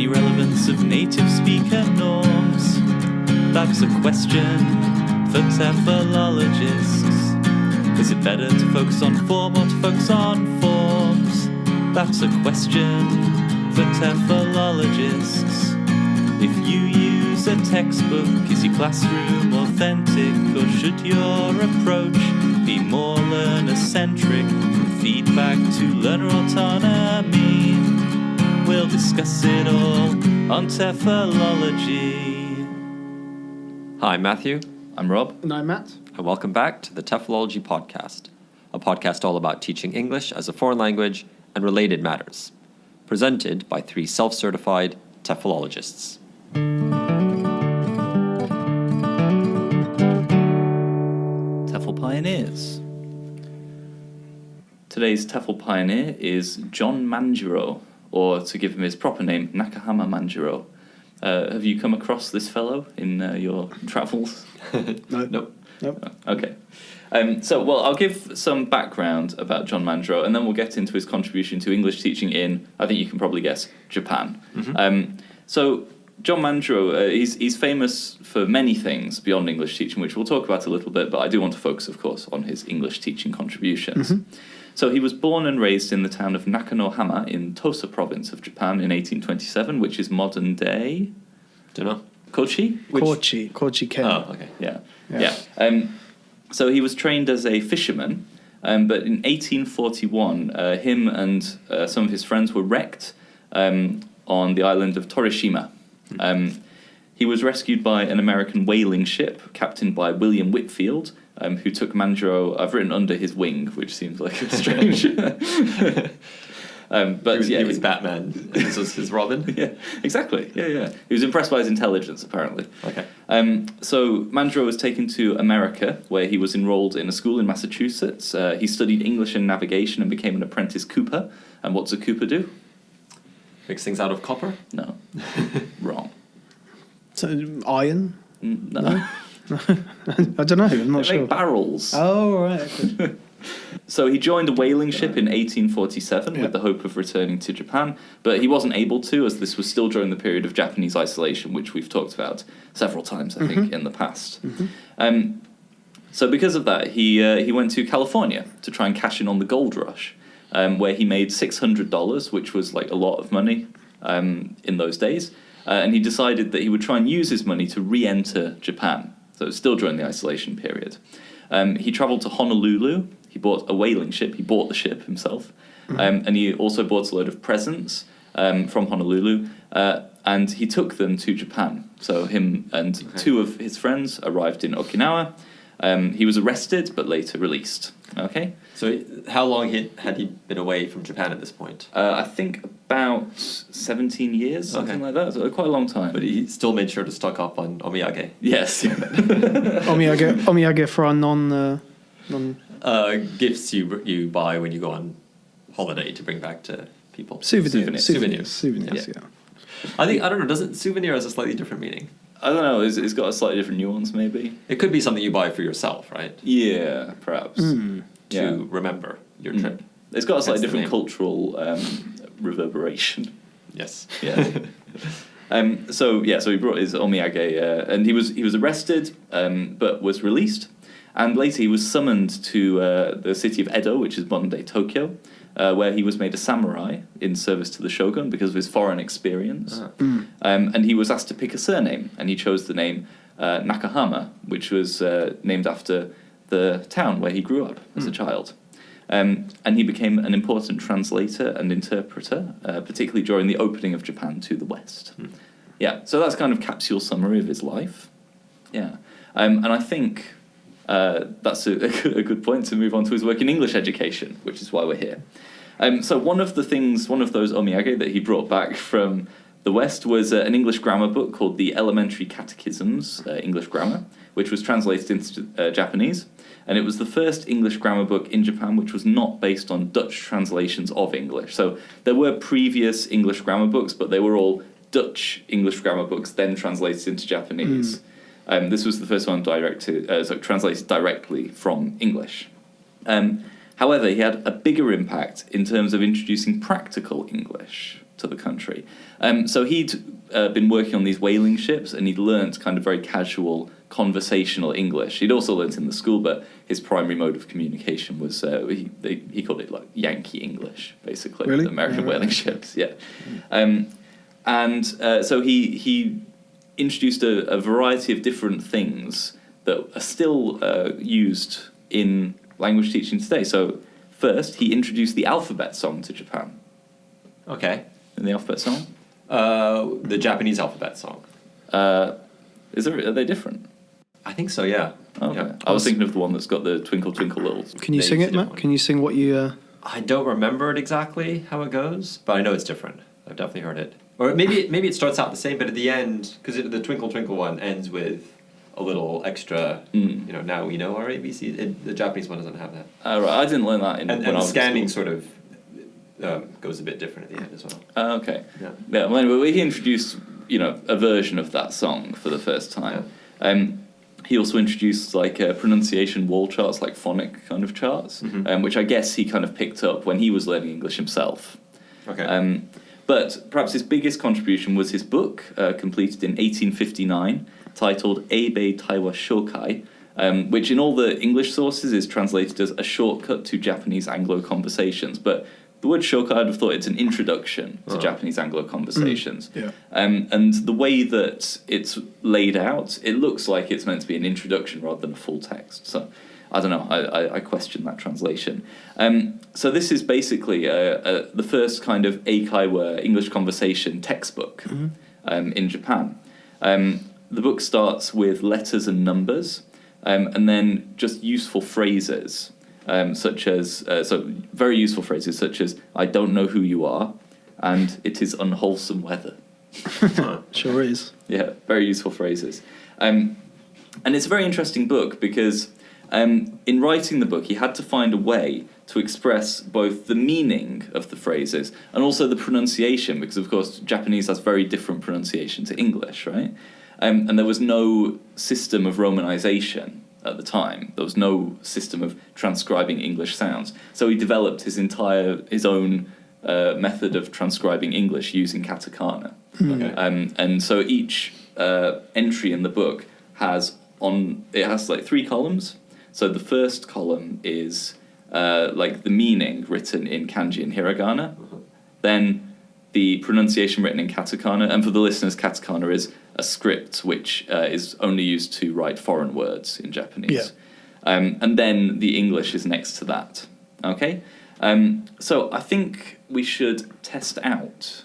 the relevance of native speaker norms? That's a question for TEFLologists. Is it better to focus on form or to focus on forms? That's a question for TEFLologists. If you use a textbook, is your classroom authentic, or should your approach be more learner-centric, from feedback to learner autonomy? We'll discuss it all on TEFLology. Hi, I'm Matthew. I'm Rob. And I'm Matt. And welcome back to the TEFLology Podcast, a podcast all about teaching English as a foreign language and related matters, presented by 3 self-certified TEFLologists. TEFL Pioneers. Today's TEFL Pioneer is John Manjirō, or to give him his proper name, Nakahama Manjirō. Have you come across this fellow in your travels? Nope. Okay. I'll give some background about John Manjirō, and then we'll get into his contribution to English teaching in, I think you can probably guess, Japan. Mm-hmm. John Manjirō, he's famous for many things beyond English teaching, which we'll talk about a little bit, but I do want to focus, of course, on his English teaching contributions. Mm-hmm. So he was born and raised in the town of Nakanohama in Tosa province of Japan in 1827, which is modern day... Don't know. Kochi? Kochi Ken. Oh, okay, yeah. So he was trained as a fisherman, but in 1841, him and some of his friends were wrecked on the island of Torishima. He was rescued by an American whaling ship captained by William Whitfield, who took Manjirō, I've written under his wing, which seems like a strange... He was Batman, and this was his Robin? Yeah, exactly. Yeah. He was impressed by his intelligence, apparently. Okay. So Manjirō was taken to America, where he was enrolled in a school in Massachusetts. He studied English and navigation and became an apprentice cooper. And what's a cooper do? Makes things out of copper? No. Wrong. So, iron? No. I don't know, I'm not they sure. Make barrels. Oh, right. Okay. So he joined a whaling ship in 1847 with the hope of returning to Japan, but he wasn't able to, as this was still during the period of Japanese isolation, which we've talked about several times, I think, in the past. Mm-hmm. So because of that, he went to California to try and cash in on the gold rush, where he made $600, which was like a lot of money in those days, and he decided that he would try and use his money to re-enter Japan. So it was still during the isolation period. He travelled to Honolulu. He bought a whaling ship. He bought the ship himself. And he also bought a load of presents from Honolulu. And he took them to Japan. So him and 2 of his friends arrived in Okinawa. He was arrested, but later released. Okay? So how long had he been away from Japan at this point? I think about 17 years, something like that. So quite a long time. But he still made sure to stock up on omiyage. Yes. Omiyage for our non gifts you buy when you go on holiday to bring back to people. Souvenirs, yeah. I don't know, doesn't souvenir has a slightly different meaning? I don't know, it's got a slightly different nuance, maybe. It could be something you buy for yourself, right? Yeah, perhaps. To remember your trip. It's got a slightly different cultural reverberation. Yes. Yeah. So he brought his omiyage, and he was arrested, but was released. And later he was summoned to the city of Edo, which is modern-day Tokyo, where he was made a samurai in service to the shogun because of his foreign experience. And he was asked to pick a surname, and he chose the name Nakahama, which was named after the town where he grew up as a child. And he became an important translator and interpreter, particularly during the opening of Japan to the West. Yeah, so that's kind of capsule summary of his life. Yeah, and I think that's a good point to move on to his work in English education, which is why we're here. So one of those omiyage that he brought back from the West was an English grammar book called the Elementary Catechisms, English Grammar, which was translated into Japanese. And it was the first English grammar book in Japan which was not based on Dutch translations of English. So there were previous English grammar books, but they were all Dutch English grammar books then translated into Japanese. This was the first one translated directly from English. However, he had a bigger impact in terms of introducing practical English. to the country. So he'd been working on these whaling ships, and he'd learnt kind of very casual conversational English. He'd also learnt in the school, but his primary mode of communication was he called it like Yankee English, basically. Really? The American Yeah, whaling ships, yeah. So he introduced a variety of different things that are still used in language teaching today. So first, he introduced the alphabet song to Japan. Okay. And the alphabet song? The Japanese alphabet song. Are they different? I think so, yeah. Okay. Yeah. I was thinking of the one that's got the twinkle twinkle little. Can you sing it, Matt? Can you sing what you... I don't remember it exactly how it goes, but I know it's different. I've definitely heard it. Or maybe it starts out the same, but at the end, because the twinkle twinkle one ends with a little extra, now we know our ABC. The Japanese one doesn't have that. Right. I didn't learn that and when I the was scanning at school. sort of goes a bit different at the end as well. Okay. Yeah. Yeah. Well, anyway, he introduced a version of that song for the first time. Yeah. He also introduced like pronunciation wall charts, like phonic kind of charts, which I guess he kind of picked up when he was learning English himself. Okay. But perhaps his biggest contribution was his book, completed in 1859, titled Eibe Taiwa Shokai, which in all the English sources is translated as a shortcut to Japanese Anglo conversations. But the word shokai, I'd have thought it's an introduction to Japanese Anglo conversations. Yeah. And the way that it's laid out, it looks like it's meant to be an introduction rather than a full text. So I don't know, I question that translation. So this is basically the first kind of eikaiwa English conversation textbook in Japan. The book starts with letters and numbers, and then just useful phrases, such as very useful phrases such as "I don't know who you are," and "It is unwholesome weather." Sure is. Yeah, very useful phrases, and it's a very interesting book because in writing the book, he had to find a way to express both the meaning of the phrases and also the pronunciation, because of course Japanese has very different pronunciation to English, right? And there was no system of romanization at the time. There was no system of transcribing English sounds. So he developed his own method of transcribing English using katakana. Okay. And so each entry in the book has like 3 columns. So the first column is like the meaning written in kanji and hiragana. Then the pronunciation written in katakana, and for the listeners, katakana is a script which is only used to write foreign words in Japanese. Yeah. And then the English is next to that. Okay? So I think we should test out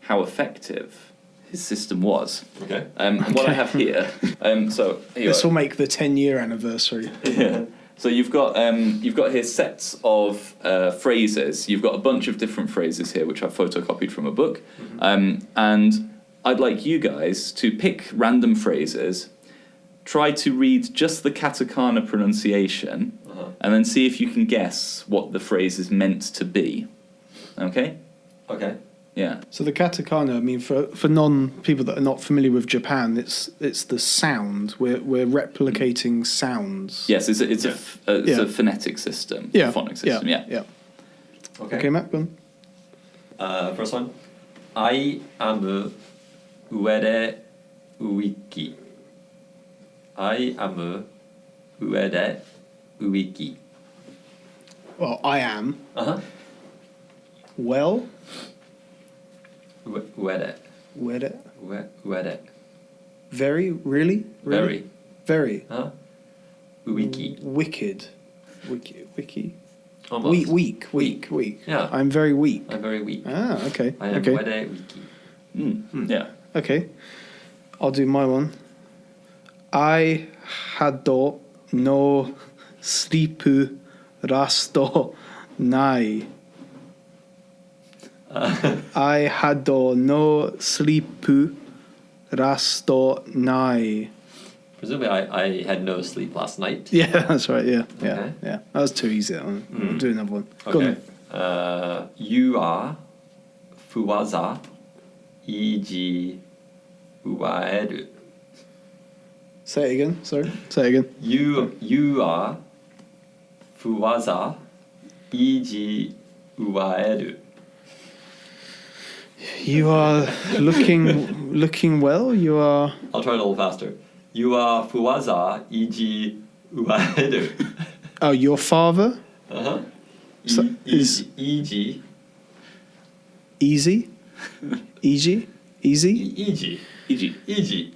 how effective his system was. Okay. What I have here. So here This will make the 10-year anniversary. Yeah. So you've got here sets of phrases. You've got a bunch of different phrases here, which I've photocopied from a book. And I'd like you guys to pick random phrases, try to read just the katakana pronunciation, and then see if you can guess what the phrase is meant to be. Okay? Okay. Yeah. So the katakana, I mean, for non-people that are not familiar with Japan, it's the sound. We're replicating sounds. Yes, it's a phonetic system, Yeah. a phonic system, yeah. Okay, Matt, go on. First one. I am uere uiki. I am uere uiki. Well, I am. Uh-huh. Well, Uere. where Uere. very, really? Very. Very. Huh? Uiki. Wicked. Wiki. Almost. Weak. Yeah. I'm very weak. I'm very weak. Ah, okay. I am okay. uere uiki. Yeah. Okay. I'll do my one. I hado no sleepu rasto nai. I hado no sleepu rasto nai. Presumably I had no sleep last night. Yeah, that's right. Yeah. Okay. That was too easy. I'll do another one. Go Okay. on. You are fuwaza iji uaeru. Say it again. Sorry. Say it again. You are fuwaza iji uaeru. You are looking well. You are. I'll try it a little faster. You are fuwaza iji uaeru. Oh, your father Uh-huh. So is- Iji. easy. Easy. Iji. Iji. Iji.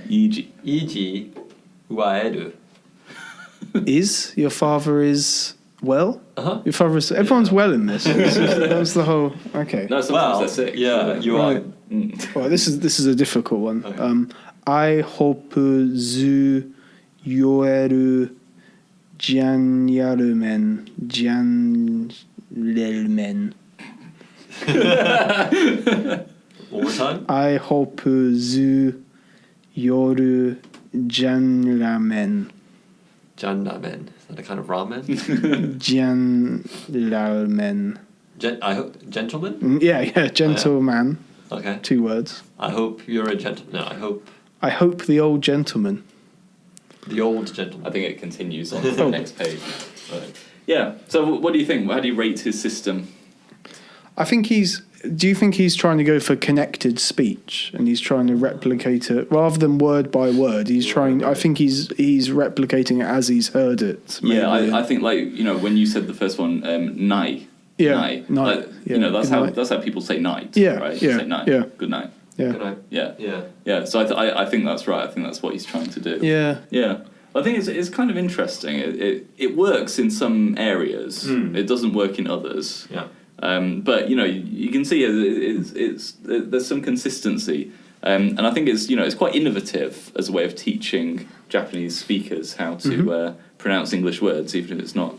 Iji. Iji uaeru. Is your father is well? Uh-huh. Your father is. Everyone's well in this. That was the whole. Okay. No, sometimes Well, they're sick. yeah, you are. Right. Mm. Well, this is a difficult one. Okay. I hope zu yoeru janyarumen janlelmen. One more time. I hope zu yoru janramen Janramen. Is that a kind of ramen? janlalmen. I hope gentleman. Yeah, gentleman. Okay. 2 words. I hope you're a gentleman. No, I hope the old gentleman. the old gentleman. I think it continues on to the next page. Right. Yeah. So, what do you think? How do you rate his system? I think do you think he's trying to go for connected speech and he's trying to replicate it rather than word by word? I think he's replicating it as he's heard it. Yeah, maybe. I think when you said the first one, nai. Yeah, Nai. night. Yeah, that's good how night. that's how people say night. Yeah, Right. yeah, Say night. yeah. Good night. Yeah. Good night. Yeah. Yeah. Yeah. So I think that's right. I think that's what he's trying to do. Yeah. Yeah. I think it's kind of interesting. It works in some areas. It doesn't work in others. Yeah. But you can see there's some consistency, and I think it's quite innovative as a way of teaching Japanese speakers how to pronounce English words, even if it's not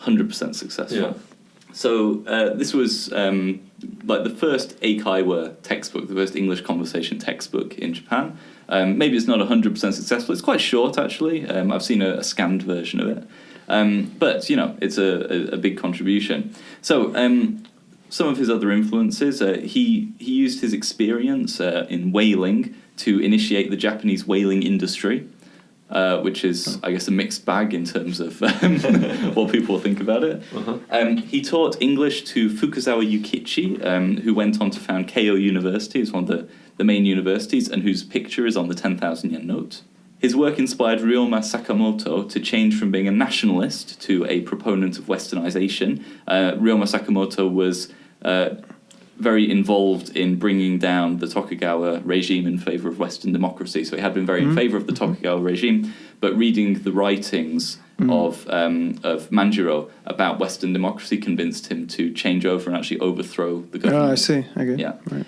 100% successful. Yeah. So this was like the first Eikaiwa textbook, the first English conversation textbook in Japan. Maybe it's not 100% successful. It's quite short, actually. I've seen a scanned version of it. But, it's a big contribution. So some of his other influences, he used his experience in whaling to initiate the Japanese whaling industry, which is, I guess, a mixed bag in terms of what people think about it. Uh-huh. He taught English to Fukuzawa Yukichi, who went on to found Keio University. It's one of the main universities and whose picture is on the 10,000 yen note. His work inspired Ryoma Sakamoto to change from being a nationalist to a proponent of westernization. Ryoma Sakamoto was very involved in bringing down the Tokugawa regime in favor of Western democracy. So he had been very in favor of the Tokugawa regime, but reading the writings of Manjirō about Western democracy convinced him to change over and actually overthrow the government. Oh, I see. Okay. Yeah. Right.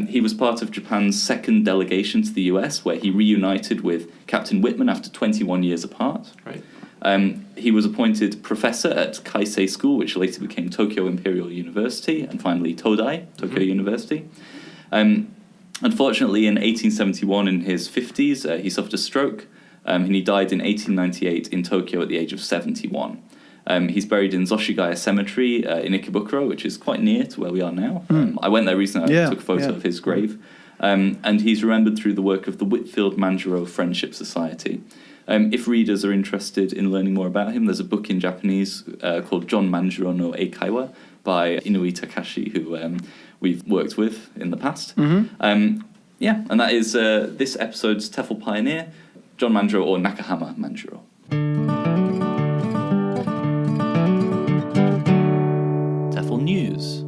He was part of Japan's second delegation to the US, where he reunited with Captain Whitman after 21 years apart. Right. He was appointed professor at Kaisei School, which later became Tokyo Imperial University, and finally Todai, Tokyo University. Unfortunately, in 1871, in his 50s, he suffered a stroke, and he died in 1898 in Tokyo at the age of 71. He's buried in Zoshigaya Cemetery in Ikebukuro, which is quite near to where we are now. I went there recently, I took a photo of his grave. And he's remembered through the work of the Whitfield Manjirō Friendship Society. If readers are interested in learning more about him, there's a book in Japanese called John Manjirō no Eikaiwa by Inui Takashi, who we've worked with in the past. And that is this episode's TEFL pioneer, John Manjirō, or Nakahama Manjirō. TEFL News.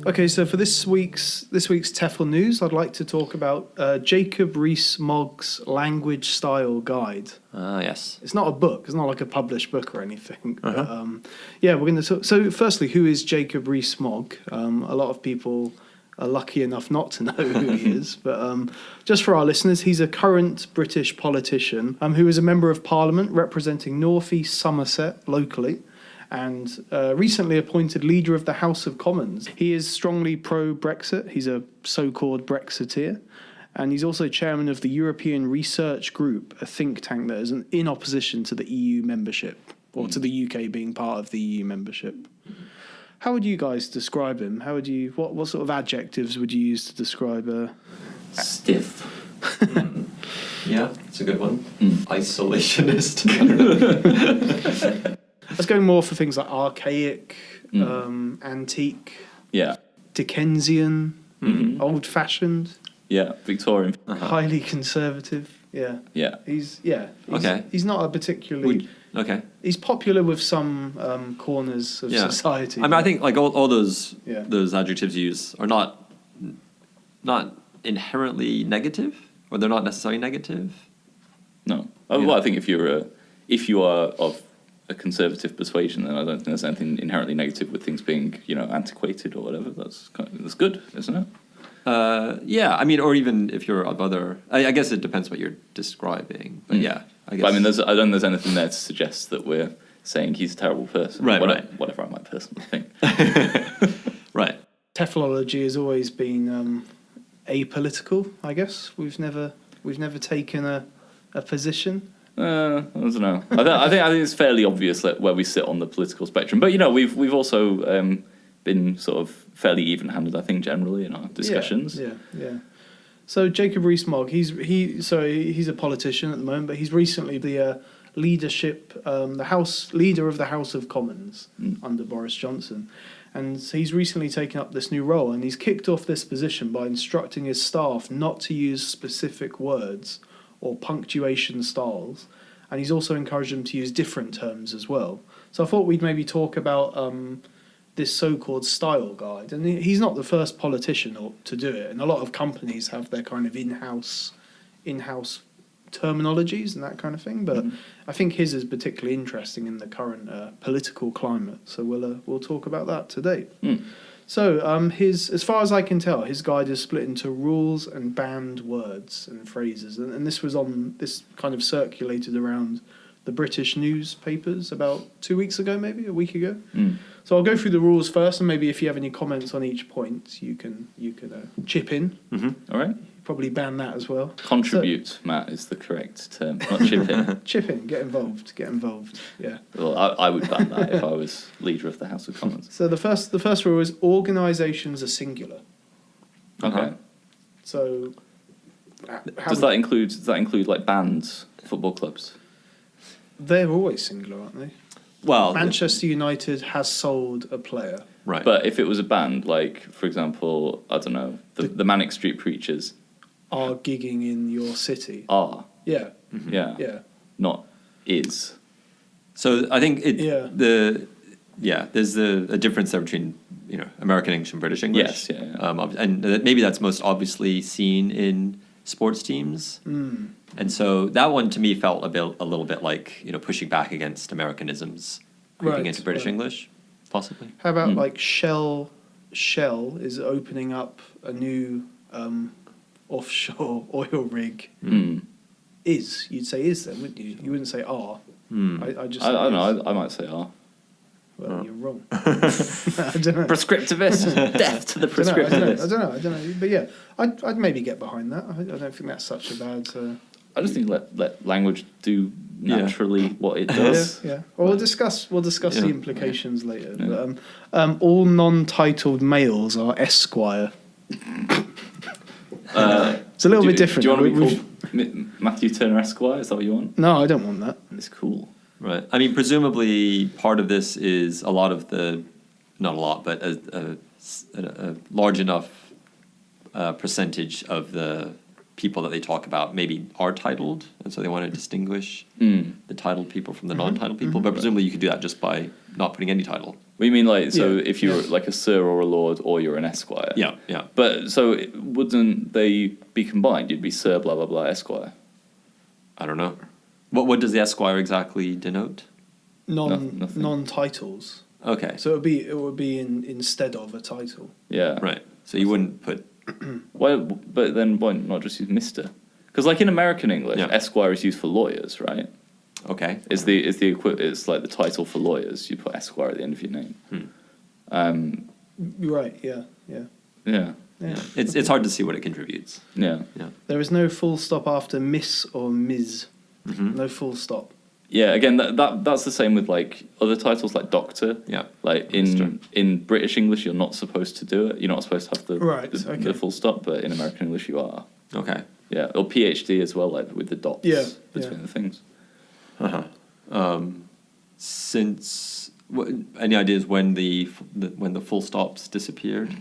Okay, so for this week's TEFL news, I'd like to talk about Jacob Rees-Mogg's Language Style Guide. Yes. It's not a book. It's not like a published book or anything. But, we're going to talk. So, firstly, who is Jacob Rees-Mogg? A lot of people are lucky enough not to know who he is. But just for our listeners, he's a current British politician who is a member of Parliament representing North East Somerset locally, and recently appointed leader of the House of Commons. He is strongly pro-Brexit. He's a so-called Brexiteer. And he's also chairman of the European Research Group, a think tank that is in opposition to the EU membership, or to the UK being part of the EU membership. How would you guys describe him? What sort of adjectives would you use to describe Stiff. Yeah, it's a good one. Isolationist. I don't know. Let's go more for things like archaic, antique. Yeah. Dickensian, old-fashioned, Victorian. highly conservative. Yeah. He's Okay. He's not a particularly. Okay. He's popular with some corners of society. I mean, I think like all those adjectives you use are not inherently negative, or they're not necessarily negative. No. Well, I think if you are of a conservative persuasion, then I don't think there's anything inherently negative with things being, antiquated or whatever. That's good, isn't it? I mean, or even if you're of other, I guess it depends what you're describing. But I guess. But I mean, I don't think there's anything there to suggest that we're saying he's a terrible person. Right. Whatever I might personally think. Right. TEFLology has always been apolitical. I guess we've never taken a position. I don't know. I think it's fairly obvious where we sit on the political spectrum. But we've also been sort of fairly even-handed, I think, generally in our discussions. Yeah. So Jacob Rees-Mogg, he's a politician at the moment, but he's recently the leader of the House of Commons under Boris Johnson. And so he's recently taken up this new role, and he's kicked off this position by instructing his staff not to use specific words or punctuation styles, and he's also encouraged them to use different terms as well. So I thought we'd maybe talk about this so-called style guide, and he's not the first politician to do it, and a lot of companies have their kind of in-house terminologies and that kind of thing, but I think his is particularly interesting in the current political climate, so we'll talk about that today. So as far as I can tell, his guide is split into rules and banned words and phrases, and this kind of circulated around the British newspapers about 2 weeks ago, maybe a week ago. So I'll go through the rules first, and maybe if you have any comments on each point, you can chip in. All right. Probably ban that as well. Contribute, Matt, is the correct term, not chip in. Chip in, get involved. Yeah. Well, I would ban that if I was leader of the House of Commons. So the first rule is organisations are singular. Okay. So Does that include like bands, football clubs? They're always singular, aren't they? Well, Manchester United has sold a player. Right. But if it was a band, like, for example, I don't know, the Manic Street Preachers are gigging in your city. are. Yeah. Yeah. Not is. So I think there's a difference there between American English and British English. Yes, yeah. And maybe that's most obviously seen in sports teams. And so that one to me felt a little bit like pushing back against Americanisms creeping into British English, possibly. How about like Shell is opening up a new offshore oil rig. You'd say is then, wouldn't you? You wouldn't say are. I don't know. I might say are. Well, you're wrong. I don't know. Prescriptivist. Death to the prescriptivist. I don't know. But yeah, I'd maybe get behind that. I don't think that's such a bad. I just think let language do naturally what it does. Yeah. Well, we'll discuss the implications later. Yeah. But, all non-titled males are Esquire. It's a little bit different. Do you want to be called Matthew Turner Esquire? Is that what you want? No, I don't want that. It's cool. Right. I mean, presumably part of this is a lot of not a lot, but a large enough percentage of the people that they talk about maybe are titled, and so they want to distinguish the titled people from the non-titled people. But presumably you could do that just by not putting any title. We mean if you're like a sir or a lord, or you're an esquire. Yeah. But so wouldn't they be combined? You'd be Sir blah blah blah Esquire. I don't know. What does the Esquire exactly denote? Non-titles. Okay. So it would be instead of a title. Yeah. Right. So you wouldn't put. But then why not just use Mr.? Because like in American English, Esquire is used for lawyers, right? Okay. It's like the title for lawyers. You put Esquire at the end of your name. You're right. Yeah. It's hard to see what it contributes. Yeah. There is no full stop after Miss or Ms. No full stop. Yeah, again, that's the same with like other titles like Doctor. Yeah. Like in British English, you're not supposed to do it. You're not supposed to have the full stop, but in American English, you are. Okay. Yeah, or PhD as well, like with the dots between the things. Any ideas when the full stops disappeared?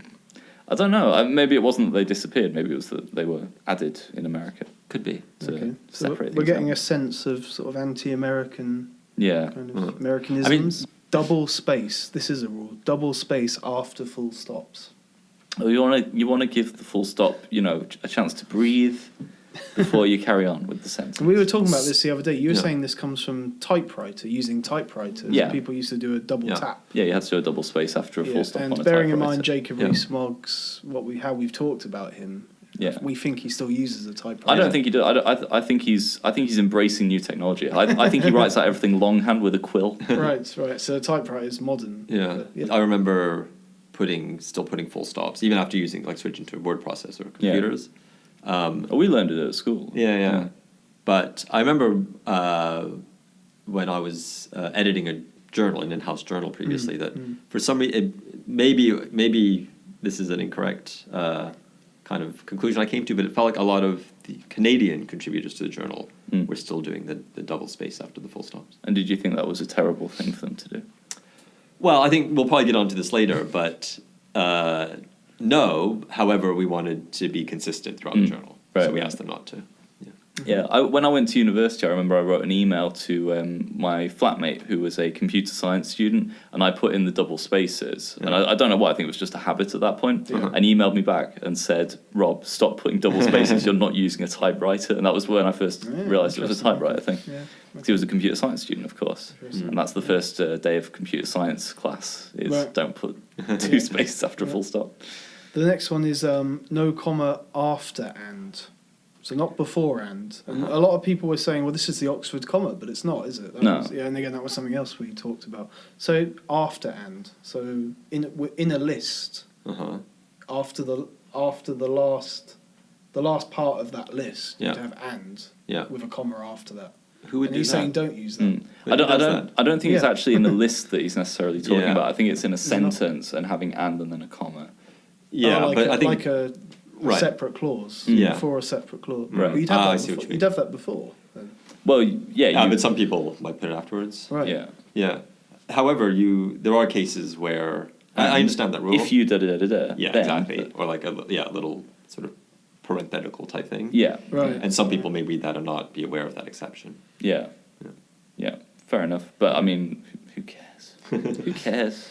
I don't know. Maybe it wasn't that they disappeared. Maybe it was that they were added in America. Could be. To So separate we're things getting out. a sense of sort of anti-American Yeah. kind of Americanisms. Double space. This is a rule. Double space after full stops. Well, you want to give the full stop, a chance to breathe before you carry on with the sentence. We were talking about this the other day. You were Yeah. saying this comes from typewriter, using typewriters. Yeah. People used to do a double tap. Yeah, you had to do a double space after a full stop on a And bearing in typewriter. mind Jacob Yeah. Rees-Mogg's, how we've talked about him, Yeah. we think he still uses a typewriter. I don't think he does. I think he's embracing new technology. I think he writes out everything longhand with a quill. Right. So a typewriter is modern. Yeah. I remember still putting full stops, even after switching to a word processor or computers. We learned it at school. Yeah. But I remember when I was editing a journal, an in-house journal previously, that for some reason, maybe this is an incorrect kind of conclusion I came to, but it felt like a lot of the Canadian contributors to the journal were still doing the double space after the full stops. And did you think that was a terrible thing for them to do? Well, I think we'll probably get onto this later, but no. However, we wanted to be consistent throughout the journal, so we asked them not to. Yeah, when I went to university, I remember I wrote an email to my flatmate who was a computer science student, and I put in the double spaces. And I don't know why, I think it was just a habit at that point. And he emailed me back and said, Rob, stop putting double spaces, you're not using a typewriter. And that was when I first realised it was a typewriter thing. Yeah. Because he was a computer science student, of course. And that's the first day of computer science class, is don't put two spaces after a full stop. The next one is no comma after and. So not before and. And a lot of people were saying, well, this is the Oxford comma, but it's not, is it? No. And again, that was something else we talked about. So after and. So in a list, after the last part of that list, you'd have and with a comma after that. Who would and do he's that? saying don't use that. I don't think it's actually in the list that he's necessarily talking Yeah. about. I think it's in a sentence and having and then a comma. Yeah, but I think a separate clause before a separate clause. Right. Well, you'd have that before. You'd have that before. Then. Well, yeah. but some people might put it afterwards. Right. Yeah. Yeah. However, there are cases where I understand that rule. If you da-da-da-da-da. Yeah, then, exactly. Or like a little sort of parenthetical type thing. Yeah. Right. And some people may read that and not be aware of that exception. Yeah. Fair enough. But I mean, who cares? Who cares?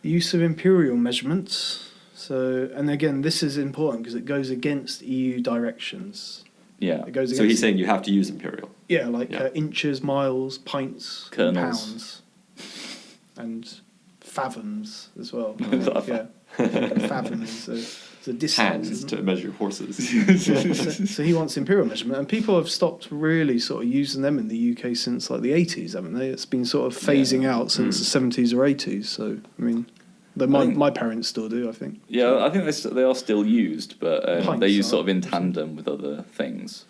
Use of imperial measurements. So, and again, this is important because it goes against EU directions. Yeah. It goes against So he's saying you have to use imperial. Yeah, like inches, miles, pints, Kernels. pounds, and fathoms as well. Yeah. Fathom is a distance. Hands isn't to it? measure horses. So he wants imperial measurement, and people have stopped really sort of using them in the UK since like the 80s, haven't they? It's been sort of phasing out since the 70s or 80s. So I mean, my parents still do, I think. Yeah, I think they are still used, but Pints they use are, sort of in tandem with other things.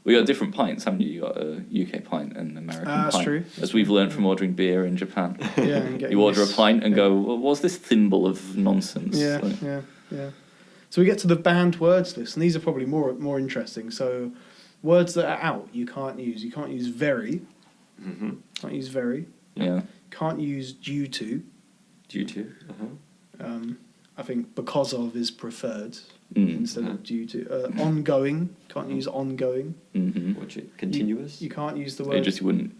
We got different pints, haven't you? You got a UK pint and an American pint. That's true. As we've learned from ordering beer in Japan. Yeah, and You order a pint and go, well, what's this thimble of nonsense? Yeah, Like, yeah. So we get to the banned words list, and these are probably more interesting. So words that are out, you can't use. You can't use very. Mm-hmm. Can't use very. Yeah. Can't use due to. Due to. I think because of is preferred Mm. instead of due to. Ongoing. Can't use ongoing. Mm-hmm. What's it? Continuous? You can't use the You word.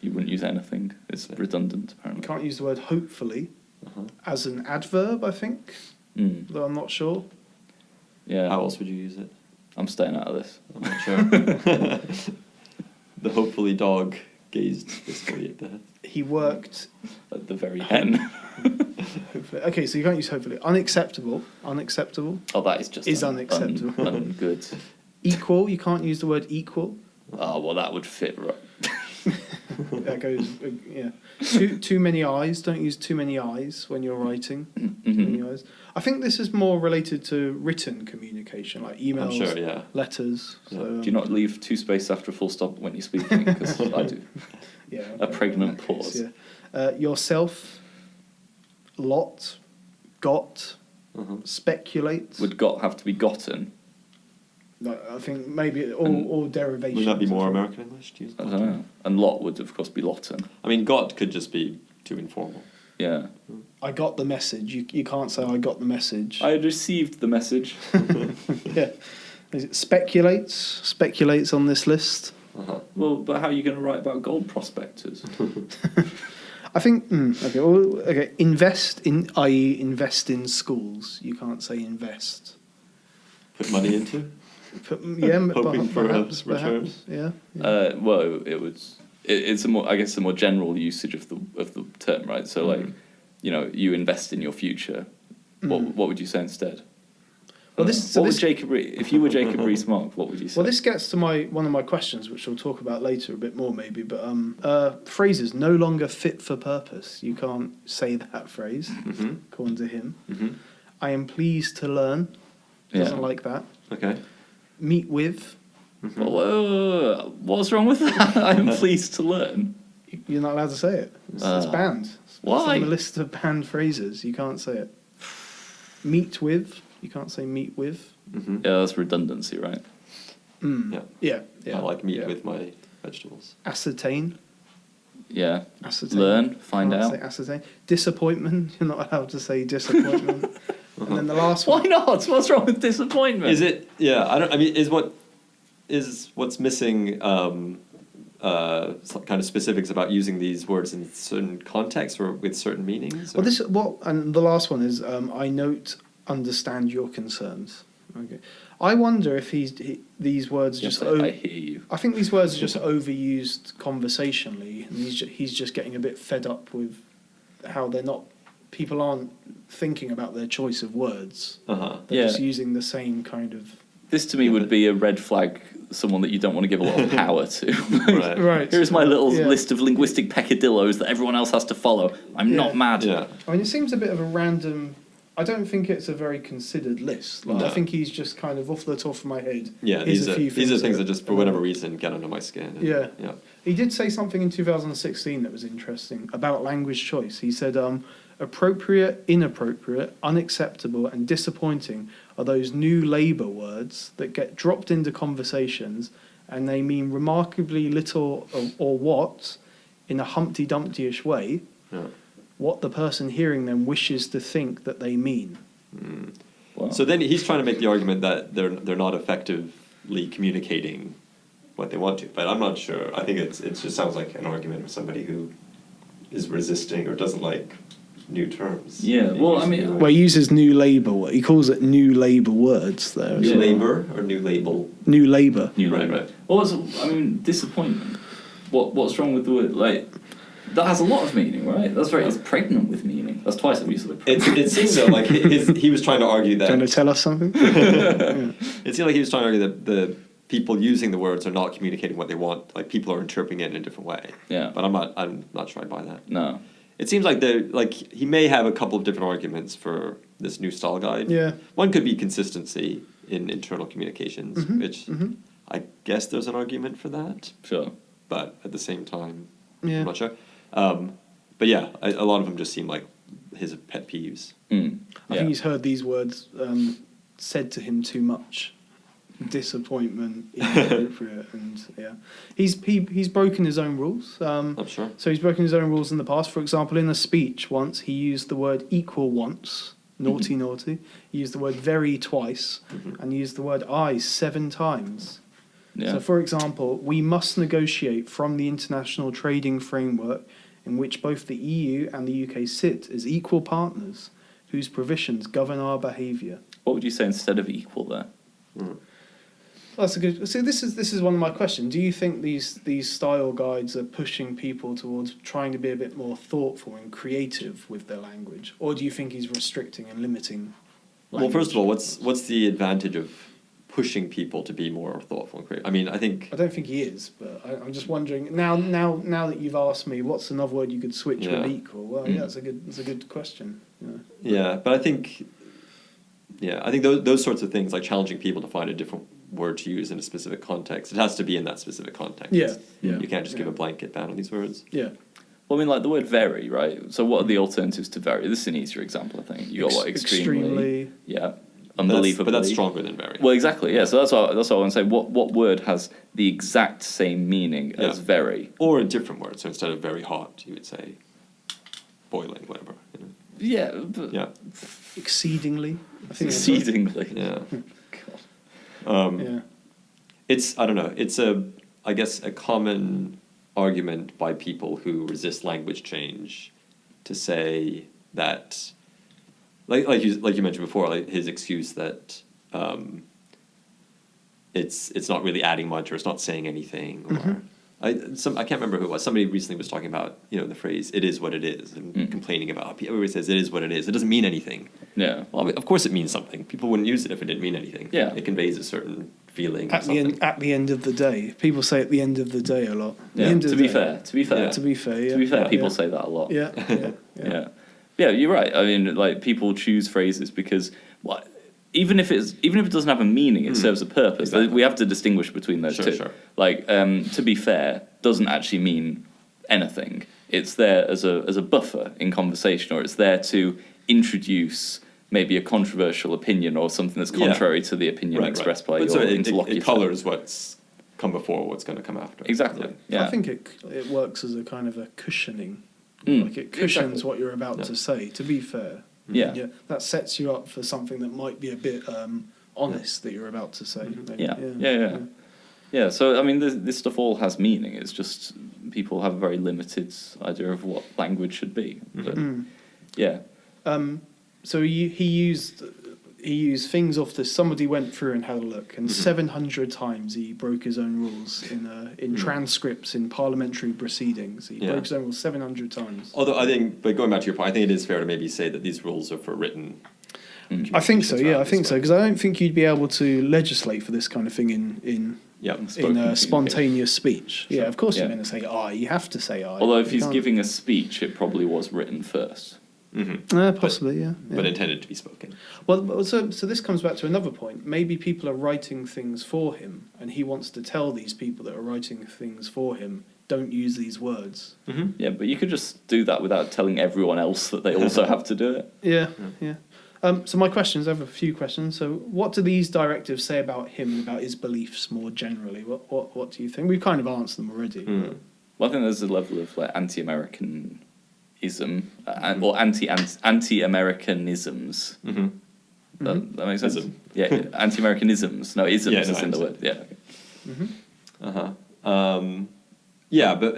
you wouldn't use anything. It's redundant, You apparently. can't use the word hopefully Uh-huh. as an adverb. I think, Mm. though I'm not sure. Yeah. How else would you use it? I'm staying out of this. I'm not sure. The hopefully dog gazed wistfully at the... He worked. At the very end. Hopefully. Okay, so you can't use hopefully. Unacceptable. Unacceptable. Oh, that is just Unacceptable. Good. Equal. You can't use the word equal. Oh, well, that would fit right. That goes. Yeah. Too many eyes. Don't use too many eyes when you're writing. Too many eyes. I think this is more related to written communication, like emails, I'm sure, yeah. letters. So, Do you not leave two spaces after a full stop when you're speaking? Because I do. Yeah. A pregnant in that pause. case, yeah. Yourself. Lot. Got. Uh-huh. Speculate. Would got have to be gotten? Like, I think maybe all derivations. Would that be more of- American English to use? I don't know. And lot would, of course, be lotten. I mean, got could just be too informal. Yeah. I got the message. You can't say I got the message. I had received the message. Yeah. Is it speculates on this list? Well, but how are you going to write about gold prospectors? I think okay. Invest in, i.e., invest in schools. You can't say invest. Put money into? Hoping for perhaps, a return. perhaps, yeah. Well, it's a more, I guess, a more general usage of the term, right? So like, you invest in your future. What would you say instead? Well, if you were Jacob Rees-Mogg, what would you say? Well, this gets to one of my questions, which we'll talk about later a bit more, maybe. But phrases no longer fit for purpose. You can't say that phrase, according to him. I am pleased to learn. Doesn't like that. Okay. Meet with. Well, what's wrong with that? I am pleased to learn. You're not allowed to say it. It's banned. Why? It's on the list of banned phrases. You can't say it. Meet with. You can't say meet with. Yeah, that's redundancy, right? Yeah. I like meat with my vegetables. Ascertain. Yeah. Ascertain. Learn. Find Can't out. say ascertain. Disappointment. You're not allowed to say disappointment. And then the last one. Why not? What's wrong with disappointment? Is it? Yeah, I mean, what's missing? Some kind of specifics about using these words in certain contexts or with certain meanings. Or? And the last one is I note, understand your concerns. Okay. I wonder if these words just. I hear you. I think these words are just overused conversationally, and he's just getting a bit fed up with how people aren't thinking about their choice of words. They're just using the same kind of. This to me would be a red flag. Someone that you don't want to give a lot of power to. Right. Here's my little list of linguistic peccadillos that everyone else has to follow. I'm not mad. Yeah. I mean, it seems a bit of a random. I don't think it's a very considered list. I think he's just kind of off the top of my head. Yeah, these are things that just for whatever reason get under my skin. Yeah. He did say something in 2016 that was interesting about language choice. He said, appropriate, inappropriate, unacceptable, and disappointing are those new Labour words that get dropped into conversations and they mean remarkably little or what, in a Humpty Dumpty-ish way, what the person hearing them wishes to think that they mean. Wow. So then he's trying to make the argument that they're not effectively communicating what they want to, but I'm not sure. I think it just sounds like an argument of somebody who is resisting or doesn't like new terms. Yeah, well, I mean... Well, he uses new Labour. He calls it new Labour words there. New Labour or new label? New Labour. New Labour. Right. Well, I mean, disappointment. What's wrong with the word? Like, that has a lot of meaning, right? It's pregnant with meaning. That's twice the use of it. It seems though like he was trying to argue that... Trying to tell us something? It seemed like he was trying to argue that the people using the words are not communicating what they want. Like, people are interpreting it in a different way. Yeah. But I'm not sure I buy that. No. It seems like he may have a couple of different arguments for this new style guide. Yeah. One could be consistency in internal communications, which I guess there's an argument for that. Sure. But at the same time, Yeah. I'm not sure. But yeah, a lot of them just seem like his pet peeves. I think he's heard these words said to him too much. Disappointment, inappropriate, and he's broken his own rules. I'm sure. So he's broken his own rules in the past. For example, in a speech once, he used the word equal once, naughty. He used the word very twice, and he used the word I 7 times. Yeah. So, for example, we must negotiate from the international trading framework in which both the EU and the UK sit as equal partners, whose provisions govern our behaviour. What would you say instead of equal there? That's a good. So this is one of my questions. Do you think these style guides are pushing people towards trying to be a bit more thoughtful and creative with their language, or do you think he's restricting and limiting? Well, first of all, what's the advantage of pushing people to be more thoughtful and creative? I mean, I don't think he is, but I'm just wondering now that you've asked me, what's another word you could switch with equal? Well, that's a good question. Yeah, but I think those sorts of things, like challenging people to find a different word to use in a specific context, it has to be in that specific context. Yeah. You can't just give a blanket ban on these words. Yeah. Well, I mean, like the word very, right? So what are the alternatives to very? This is an easier example, I think. You got what? Extremely. Yeah. Unbelievably. But that's stronger than very. Well, exactly, yeah. So that's what I want to say. What word has the exact same meaning as very? Or a different word. So instead of very hot, you would say boiling, whatever. You know? Yeah, but Yeah. Exceedingly. I think that's exceedingly. Yeah. God. yeah. It's, I don't know, it's I guess a common argument by people who resist language change to say that, like you mentioned before, like his excuse that it's not really adding much, or it's not saying anything, or I can't remember who it was. Somebody recently was talking about, you know, the phrase "it is what it is" and complaining about how everybody says "it is what it is." It doesn't mean anything. Yeah. Well, I mean, of course it means something. People wouldn't use it if it didn't mean anything. Yeah. It conveys a certain feeling. At the end of the day, people say at the end of the day a lot. The Yeah. end of To the be day. fair. Yeah. People Yeah. say that a lot. Yeah. Yeah. Yeah. Yeah, you're right. I mean, like, people choose phrases because even if it doesn't have a meaning, it serves a purpose. Exactly. We have to distinguish between those two. Sure. Like, to be fair doesn't actually mean anything. It's there as a buffer in conversation, or it's there to introduce maybe a controversial opinion or something that's contrary to the opinion expressed by but your so interlocutor. it colors what's come before, what's going to come after. Exactly. Yeah. I think it works as a kind of a cushioning. Mm. Like it cushions Exactly. what you're about to say, to be fair. Yeah. That sets you up for something that might be a bit honest that you're about to say. maybe. Yeah, so I mean, this stuff all has meaning. It's just people have a very limited idea of what language should be. But, yeah. So he used things off this. Somebody went through and had a look, and 700 times he broke his own rules in transcripts in parliamentary proceedings. He broke his own rules 700 times. Although I think, but going back to your point, I think it is fair to maybe say that these rules are for written. I think so. Yeah, I communications think so, rather because I don't think you'd be able to legislate for this kind of thing in Spoken spontaneous speech. Sure. Yeah, of course Yeah. you're going to say "I." You have to say "I." Although if You he's can't- giving a speech, it probably was written first. possibly, yeah. but intended to be spoken. Well, so this comes back to another point. Maybe people are writing things for him, and he wants to tell these people that are writing things for him, don't use these words. Yeah, but you could just do that without telling everyone else that they also have to do it. Yeah. So my questions, I have a few questions. So what do these directives say about him and about his beliefs more generally? What do you think? We've kind of answered them already. Well, I think there's a level of like anti-Americanism or anti-Americanisms. That makes sense. Ism. Yeah, anti-Americanisms. No, isms Yeah, is in the word. Yeah.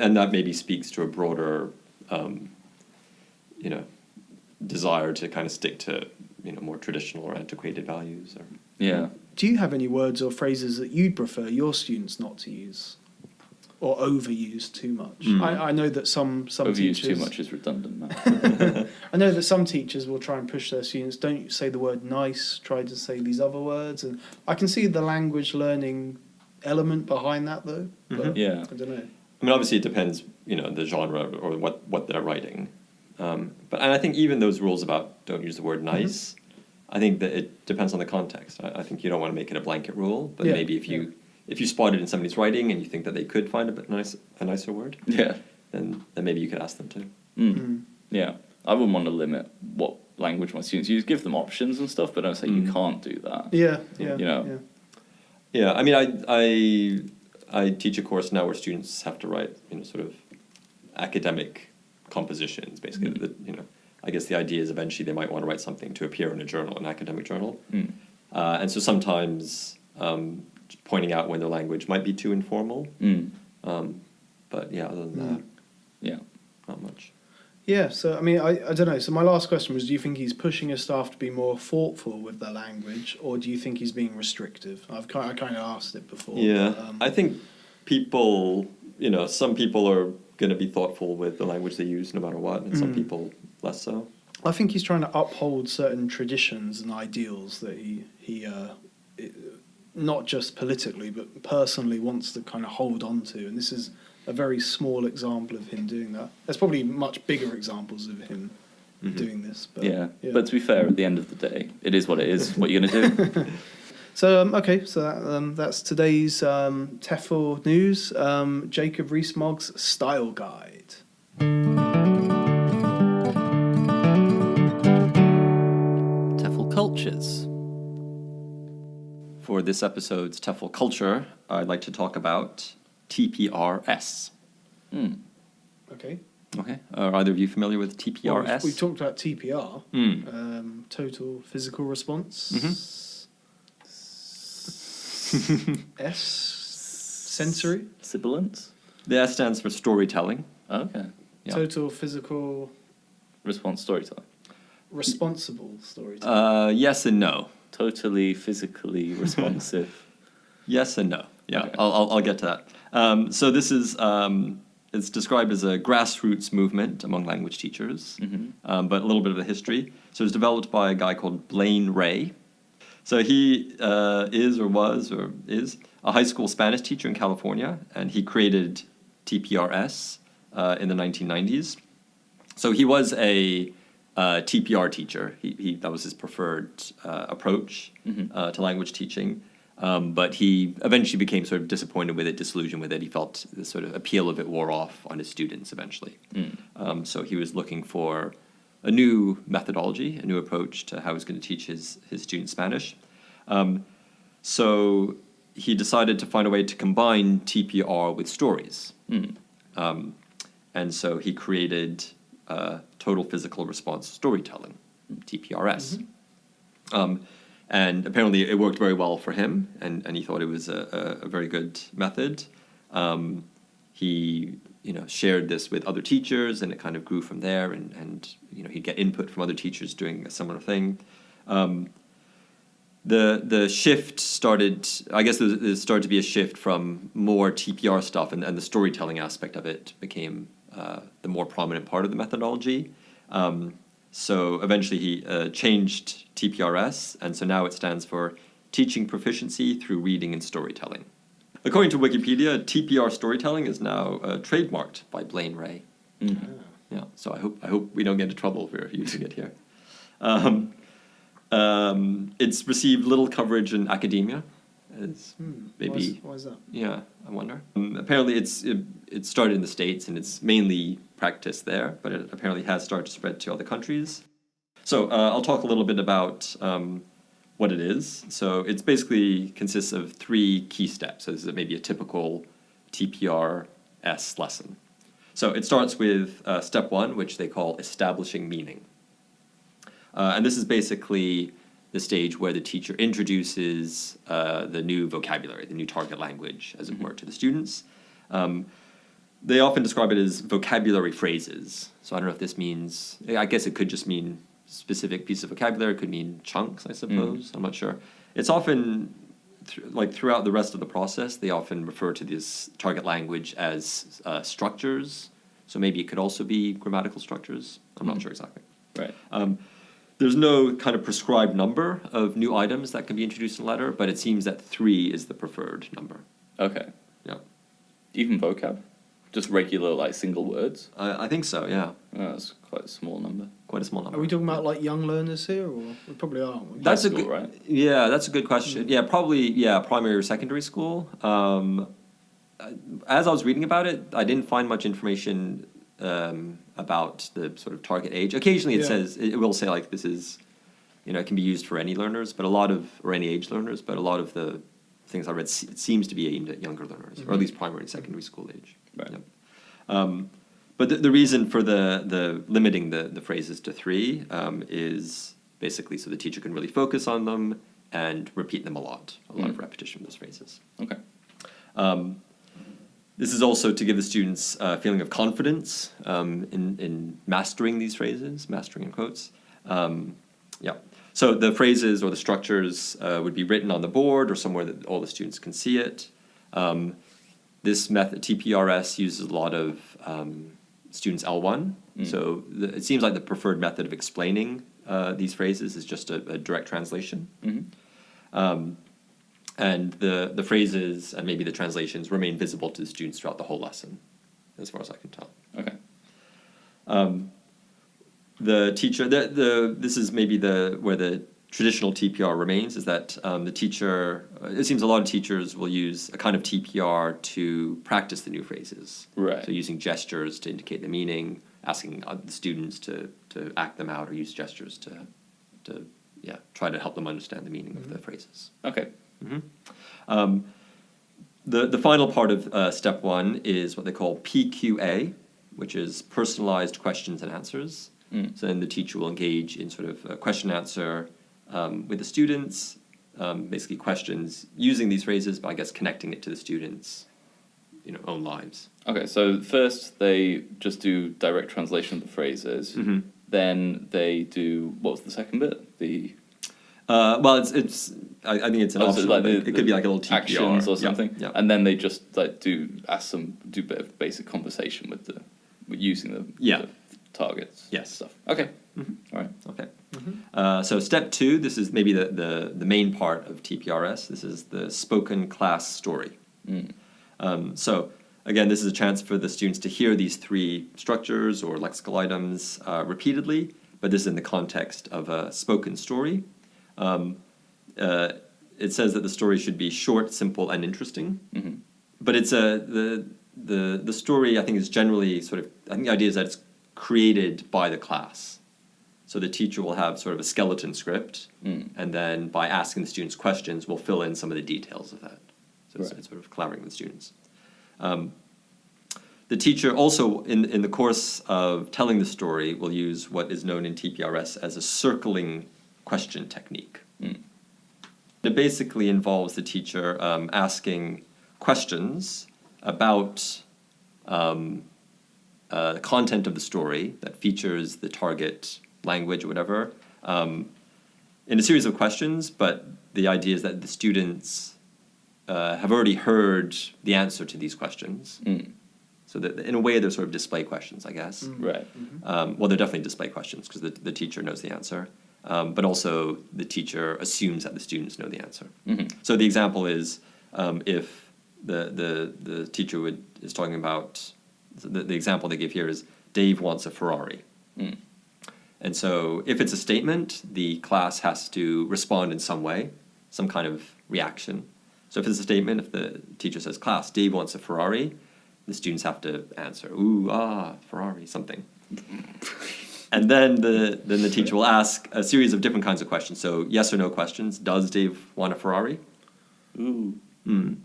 And that maybe speaks to a broader, desire to kind of stick to more traditional or antiquated values. Or Yeah. Do you have any words or phrases that you'd prefer your students not to use or overuse too much? I know that some Overused teachers... too much is redundant now. I know that some teachers will try and push their students, don't say the word nice, try to say these other words. And I can see the language learning element behind that, though. But Yeah. I don't know. I mean, obviously it depends, the genre or what they're writing. But I think even those rules about don't use the word nice, I think that it depends on the context. I think you don't want to make it a blanket rule, but maybe if you spot it in somebody's writing and you think that they could find a nicer word, then maybe you could ask them to. Yeah. I wouldn't want to limit what language my students use. Give them options and stuff, but don't say you can't do that. Yeah. Yeah, I mean, I teach a course now where students have to write, sort of academic compositions, basically. I guess the idea is eventually they might want to write something to appear in a journal, an academic journal. And so sometimes pointing out when the language might be too informal. But yeah, other than that, not much. Yeah, so I mean, I don't know. So my last question was, do you think he's pushing his staff to be more thoughtful with their language, or do you think he's being restrictive? I kind of asked it before. Yeah, but, I think people, some people are going to be thoughtful with the language they use no matter what, and some people less so. I think he's trying to uphold certain traditions and ideals that he not just politically, but personally wants to kind of hold on to. And this is a very small example of him doing that. There's probably much bigger examples of him doing this. But, But to be fair, at the end of the day, it is what it is. What are you going to do? So, that's today's TEFL news. Jacob Rees-Mogg's Style Guide. TEFL Cultures. For this episode's TEFL Culture, I'd like to talk about TPRS. Okay. Okay. Are either of you familiar with TPRS? Well, we've talked about TPR, total physical response. S, sensory. Sibilance? The S stands for storytelling. Okay. Yeah. Total physical Response storytelling. responsible storytelling. Yes and no. Totally physically responsive. Yes and no. Yeah, Okay. I'll get to that. So this is it's described as a grassroots movement among language teachers, but a little bit of a history. So it was developed by a guy called Blaine Ray. So he is a high school Spanish teacher in California, and he created TPRS in the 1990s. So he was a TPR teacher. He that was his preferred approach to language teaching. But he eventually became sort of disappointed with it, disillusioned with it. He felt the sort of appeal of it wore off on his students eventually. So he was looking for a new methodology, a new approach to how he was going to teach his students Spanish. So he decided to find a way to combine TPR with stories. And so he created total physical response storytelling, TPRS. And apparently it worked very well for him, and he thought it was a very good method. He shared this with other teachers, and it kind of grew from there, and he'd get input from other teachers doing a similar thing. The shift started, I guess there started to be a shift from more TPR stuff, and the storytelling aspect of it became the more prominent part of the methodology. So eventually he changed TPRS, and so now it stands for Teaching Proficiency Through Reading and Storytelling. According to Wikipedia, TPR storytelling is now trademarked by Blaine Ray. Yeah, so I hope we don't get into trouble if we're using it here. It's received little coverage in academia. It's maybe Why is that? Yeah, I wonder. Apparently, it started in the States, and it's mainly practiced there, but it apparently has started to spread to other countries. So I'll talk a little bit about what it is. So it's basically consists of 3 key steps. So this is maybe a typical TPRS lesson. So it starts with step 1, which they call establishing meaning. And this is basically the stage where the teacher introduces the new vocabulary, the new target language, as it were, to the students. They often describe it as vocabulary phrases. So I don't know if this means, I guess it could just mean specific piece of vocabulary. It could mean chunks, I suppose. I'm not sure. It's often, throughout the rest of the process, they often refer to this target language as structures. So maybe it could also be grammatical structures. I'm not sure exactly. Right. There's no kind of prescribed number of new items that can be introduced in a letter, but it seems that 3 is the preferred number. Okay. Yeah. Even vocab? Just regular, single words? I think so, yeah. Oh, that's quite a small number. Quite a small number. Are we talking about young learners here, or we probably are, aren't we? That's a School, good, right? Yeah, that's a good question. Yeah, probably, primary or secondary school. As I was reading about it, I didn't find much information about the sort of target age. Occasionally it will say this is, it can be used for any learners, or any age learners, but a lot of the things I read, it seems to be aimed at younger learners, or at least primary and secondary school age. Right. Yeah. But the reason for the limiting the phrases to 3 is basically so the teacher can really focus on them and repeat them a lot of repetition of those phrases. Okay. This is also to give the students a feeling of confidence in mastering these phrases, mastering in quotes. So the phrases or the structures would be written on the board or somewhere that all the students can see it. This method, TPRS, uses a lot of students L1. So it seems like the preferred method of explaining these phrases is just a direct translation. And the phrases and maybe the translations remain visible to the students throughout the whole lesson, as far as I can tell. Okay. The teacher, this is maybe where the traditional TPR remains, is that the teacher, it seems a lot of teachers will use a kind of TPR to practice the new phrases. Right. So using gestures to indicate the meaning, asking the students to act them out or use gestures to try to help them understand the meaning of the phrases. Okay. The final part of step 1 is what they call PQA, which is personalized questions and answers. So then the teacher will engage in sort of a question answer with the students, basically questions using these phrases, but I guess connecting it to the students' own lives. Okay, so first they just do direct translation of the phrases. Then they do, what was the second bit? The well, it's. I think it's an option. Like it could be like a little TPR. actions or something. Yeah. And then they just like do a bit of basic conversation with using the targets. Yes. Stuff. Okay. All right. Okay. So step 2, this is maybe the main part of TPRS. This is the spoken class story. So again, this is a chance for the students to hear these 3 structures or lexical items repeatedly, but this is in the context of a spoken story. It says that the story should be short, simple, and interesting. But it's the story, I think, is generally sort of, I think the idea is that it's created by the class. So the teacher will have sort of a skeleton script, and then by asking the students questions, we'll fill in some of the details of that. So it's sort of collaborating with students. The teacher also, in the course of telling the story, will use what is known in TPRS as a circling question technique. It basically involves the teacher asking questions about the content of the story that features the target language or whatever in a series of questions, but the idea is that the students have already heard the answer to these questions. So that in a way they're sort of display questions, I guess. Right. Well, they're definitely display questions because the teacher knows the answer. But also the teacher assumes that the students know the answer. So the example is if the teacher is talking about, the example they give here is, Dave wants a Ferrari. And so if it's a statement, the class has to respond in some way, some kind of reaction. So if it's a statement, if the teacher says, class, Dave wants a Ferrari, the students have to answer, ooh, Ferrari, something. And then the teacher will ask a series of different kinds of questions. So yes or no questions. Does Dave want a Ferrari? Ooh.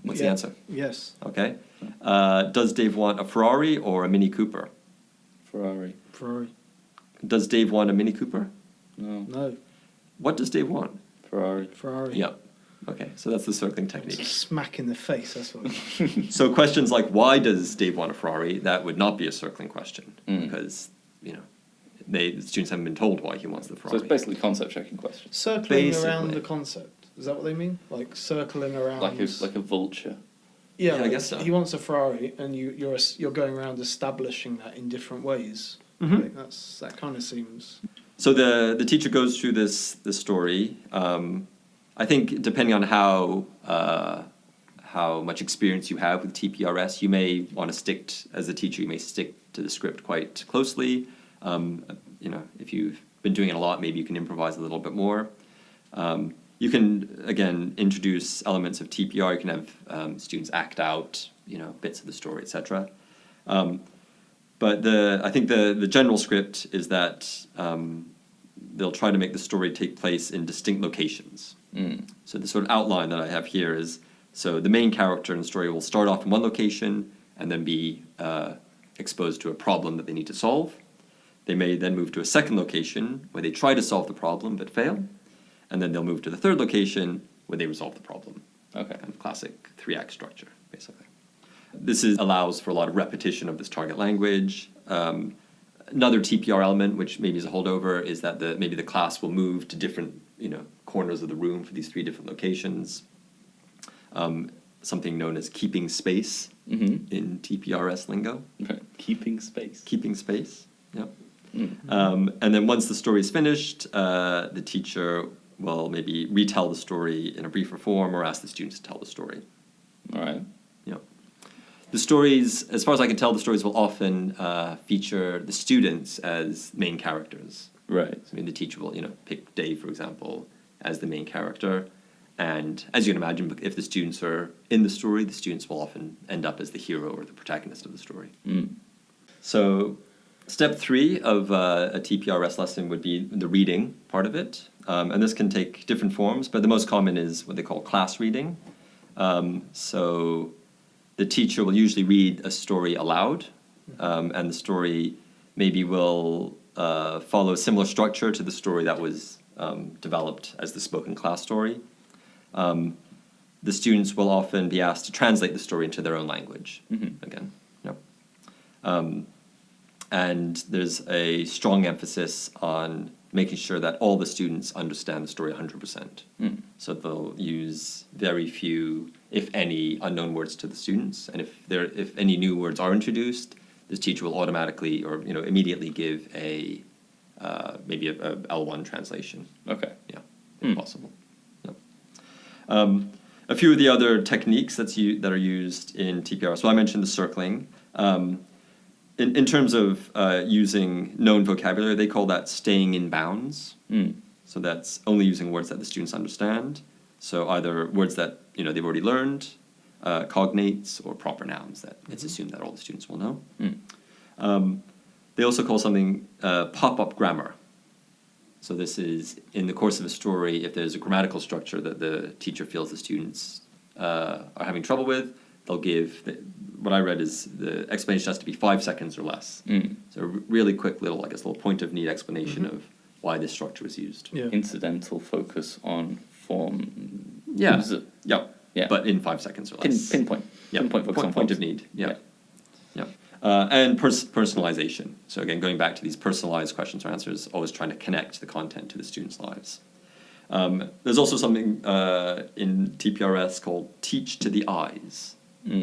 What's the answer? Yes. Okay. Does Dave want a Ferrari or a Mini Cooper? Ferrari. Does Dave want a Mini Cooper? No. What does Dave want? Ferrari. Yep. Okay, so that's the circling technique. Smack in the face, that's what. So questions like, why does Dave want a Ferrari? That would not be a circling question because, the students haven't been told why he wants the Ferrari. So it's basically concept checking questions. Circling around the concept. Is that what they mean? Like circling around. Like a vulture. Yeah, I guess so. He wants a Ferrari, and you're going around establishing that in different ways. I think that kind of seems. So the teacher goes through this story. I think depending on how much experience you have with TPRS, you may want to as a teacher, you may stick to the script quite closely. If you've been doing it a lot, maybe you can improvise a little bit more. You can, again, introduce elements of TPR. You can have students act out, bits of the story, etc. But I think the general script is that they'll try to make the story take place in distinct locations. So the sort of outline that I have here is, so the main character in the story will start off in one location and then be exposed to a problem that they need to solve. They may then move to a second location where they try to solve the problem but fail. And then they'll move to the third location where they resolve the problem. Okay. Kind of classic 3-act structure, basically. This allows for a lot of repetition of this target language. Another TPR element, which maybe is a holdover, is that maybe the class will move to different corners of the room for these 3 different locations. Something known as keeping space in TPRS lingo. Okay. Keeping space. Keeping space, yep. And then once the story is finished, the teacher will maybe retell the story in a briefer form or ask the students to tell the story. All right. Yep. The stories, as far as I can tell, the stories will often feature the students as main characters. Right. So, the teacher will, pick Dave, for example, as the main character. And as you can imagine, if the students are in the story, the students will often end up as the hero or the protagonist of the story. So step 3 of a TPRS lesson would be the reading part of it. And this can take different forms, but the most common is what they call class reading. So the teacher will usually read a story aloud and the story maybe will follow a similar structure to the story that was developed as the spoken class story. The students will often be asked to translate the story into their own language. Again, yep. And there's a strong emphasis on making sure that all the students understand the story 100%. So they'll use very few, if any, unknown words to the students, and if any new words are introduced, the teacher will automatically or immediately give maybe a L1 translation. Okay. Yeah, if possible. Yep. A few of the other techniques that are used in TPRS. So I mentioned the circling. In terms of using known vocabulary, they call that staying in bounds. So that's only using words that the students understand. So either words that they've already learned, cognates, or proper nouns that it's assumed that all the students will know. They also call something pop-up grammar. So this is in the course of a story, if there's a grammatical structure that the teacher feels the students are having trouble with, they'll give, what I read is the explanation has to be 5 seconds or less. So a really quick little point of need explanation of why this structure was used. Yeah. Incidental focus on form. Yeah. Yeah. But in 5 seconds or less. Pinpoint. Yeah. Pinpoint focus on Point of forms. need. Yeah. And personalization. So again, going back to these personalized questions or answers, always trying to connect the content to the students' lives. There's also something in TPRS called teach to the eyes.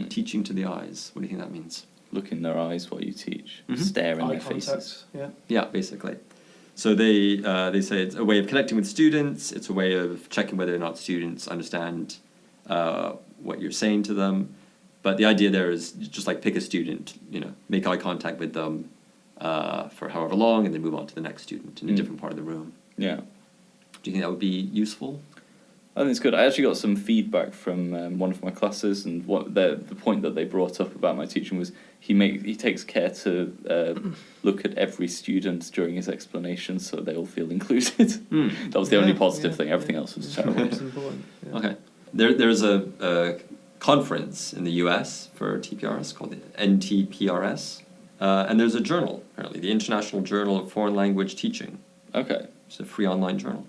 Teaching to the eyes. What do you think that means? Look in their eyes while you teach. Stare in Eye their contact. faces. Yeah. Yeah, basically. So they say it's a way of connecting with students. It's a way of checking whether or not students understand what you're saying to them. But the idea there is just like pick a student, make eye contact with them for however long, and then move on to the next student in a different part of the room. Yeah. Do you think that would be useful? I think it's good. I actually got some feedback from one of my classes, and what the point that they brought up about my teaching was he takes care to look at every student during his explanation so they all feel included. That was the only positive thing. Everything else was terrible. It's important. Yeah. Okay. There's a conference in the US for TPRS called the NTPRS, and there's a journal, apparently, the International Journal of Foreign Language Teaching. Okay. It's a free online journal.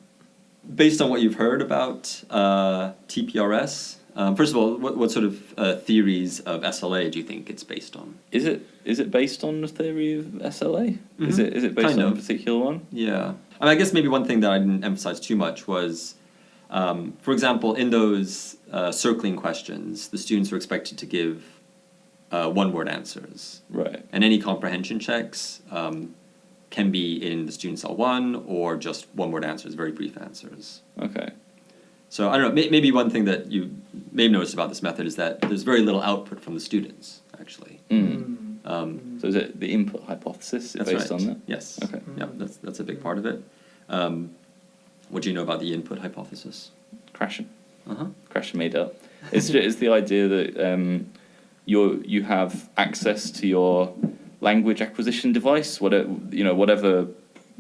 Based on what you've heard about TPRS, first of all, what sort of theories of SLA do you think it's based on? Is it based on the theory of SLA? Is it based Kind on of. a particular one? Yeah. I guess maybe one thing that I didn't emphasize too much was, for example, in those circling questions, the students were expected to give one-word answers. Right. And any comprehension checks can be in the students L1 or just one-word answers, very brief answers. Okay. So I don't know, maybe one thing that you may have noticed about this method is that there's very little output from the students, actually. So is it the input hypothesis That's based right. on that? Yes. Okay. Yeah, that's a big part of it. What do you know about the input hypothesis? Crashing. Uh-huh. Crashing made up. It's the idea that you have access to your language acquisition device, whatever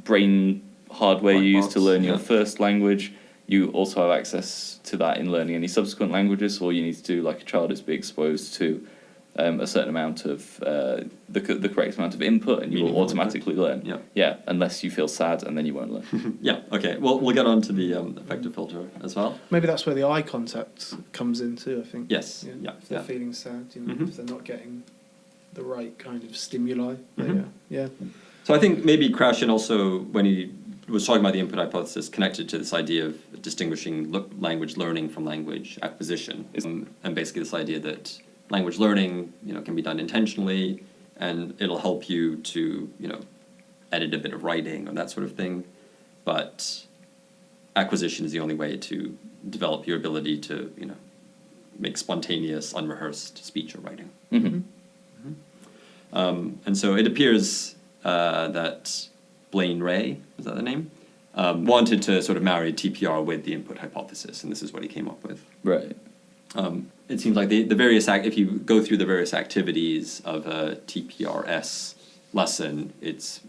brain hardware Black you use box, to learn your yeah. first language. You also have access to that in learning any subsequent languages. All you need to do, like a child, is be exposed to a certain amount of the correct amount of input, and you will Meaningful automatically learn. Yeah. Yeah, unless you feel sad, and then you won't learn. Yeah, okay. Well, we'll get on to the effective filter as well. Maybe that's where the eye contact comes in too, I think. Yes, Yeah. yeah. If they're feeling sad, if they're not getting the right kind of stimuli. Mhm. Yeah. So I think maybe Krashen also, when he was talking about the input hypothesis, connected to this idea of distinguishing language learning from language acquisition, and basically this idea that language learning, can be done intentionally, and it'll help you to, edit a bit of writing or that sort of thing, but acquisition is the only way to develop your ability to, make spontaneous, unrehearsed speech or writing. And so it appears that Blaine Ray, is that the name? Wanted to sort of marry TPR with the input hypothesis, and this is what he came up with. Right. It seems like the various if you go through the various activities of a TPRS lesson, it's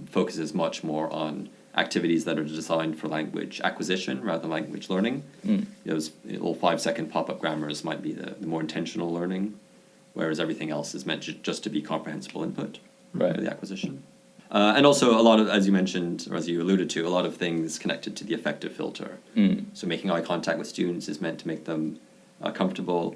focuses much more on activities that are designed for language acquisition rather than language learning. Those little 5-second pop-up grammars might be the more intentional learning, whereas everything else is meant just to be comprehensible input Right. for the acquisition. And also a lot of, as you mentioned, or as you alluded to, a lot of things connected to the affective filter. So making eye contact with students is meant to make them comfortable.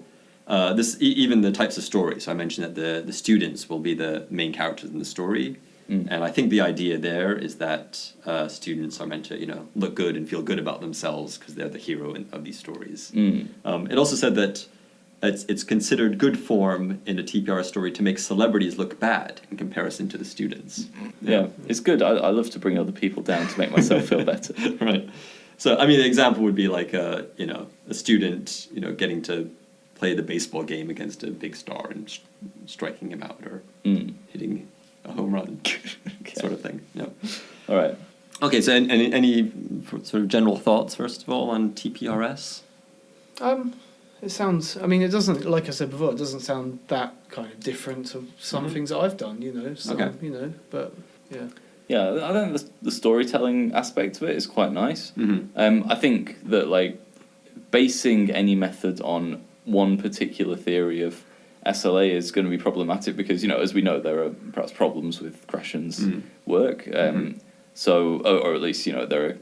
Even the types of stories. So I mentioned that the students will be the main characters in the story. And I think the idea there is that students are meant to, look good and feel good about themselves because they're the hero of these stories. It also said that it's considered good form in a TPRS story to make celebrities look bad in comparison to the students. Yeah, it's good. I love to bring other people down to make myself feel better. Right. So, I mean, the example would be like, a student, getting to play the baseball game against a big star and striking him out or hitting a home run, sort of thing. Yeah. All right. Okay, so any sort of general thoughts, first of all, on TPRS? It sounds, it doesn't, like I said before, it doesn't sound that kind of different to some things that I've done, but yeah. Yeah, I think the storytelling aspect of it is quite nice. I think that, basing any method on one particular theory of SLA is going to be problematic because, as we know, there are perhaps problems with Krashen's work. So, or at least, there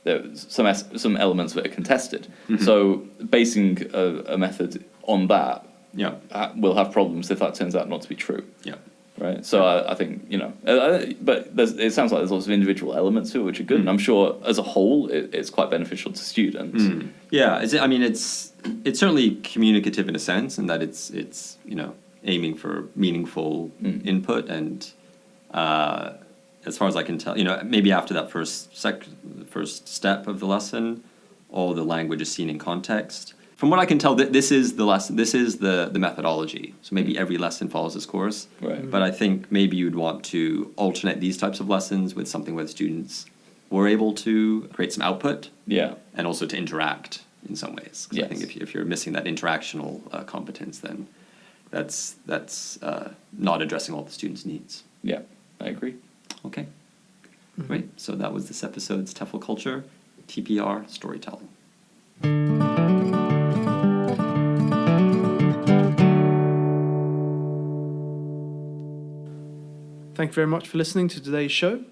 are some elements that are contested. So basing a method on that will have problems if that turns out not to be true. Yeah. Right. So I think, but it sounds like there's lots of individual elements to it which are good, and I'm sure as a whole it's quite beneficial to students. Yeah. It's certainly communicative in a sense, in that it's aiming for meaningful input, and as far as I can tell, maybe after that first step of the lesson, all the language is seen in context. From what I can tell, this is the lesson. This is the methodology. So maybe every lesson follows this course. Right. But I think maybe you'd want to alternate these types of lessons with something where the students were able to create some output. Yeah. And also to interact in some ways. Because I think if you're missing that interactional competence, then that's not addressing all the students' needs. Yeah, I agree. Okay. Great. So that was this episode's TEFL Culture, TPR Storytelling. Thank you very much for listening to today's show.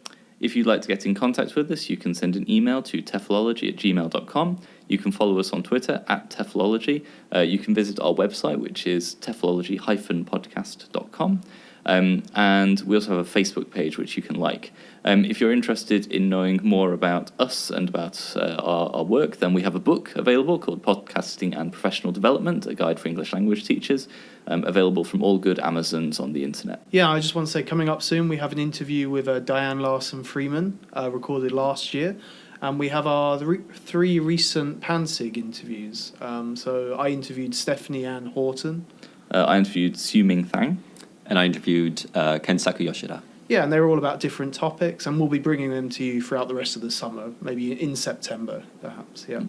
If you'd like to get in contact with us, you can send an email to TEFLology@gmail.com. You can follow us on Twitter @TEFLology. You can visit our website, which is TEFLology-podcast.com. And we also have a Facebook page which you can like. If you're interested in knowing more about us and about our work, then we have a book available called Podcasting and Professional Development, a guide for English language teachers, available from all good Amazons on the internet. Yeah, I just want to say, coming up soon, we have an interview with Diane Larson-Freeman, recorded last year. And we have our three recent Pansig interviews. So I interviewed Stephanie Ann Horton. I interviewed Xiuming Thang. And I interviewed Kensaku Yoshida. Yeah, and they were all about different topics, and we'll be bringing them to you throughout the rest of the summer, maybe in September, perhaps, yeah.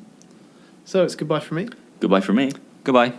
So it's goodbye from me. Goodbye from me. Goodbye.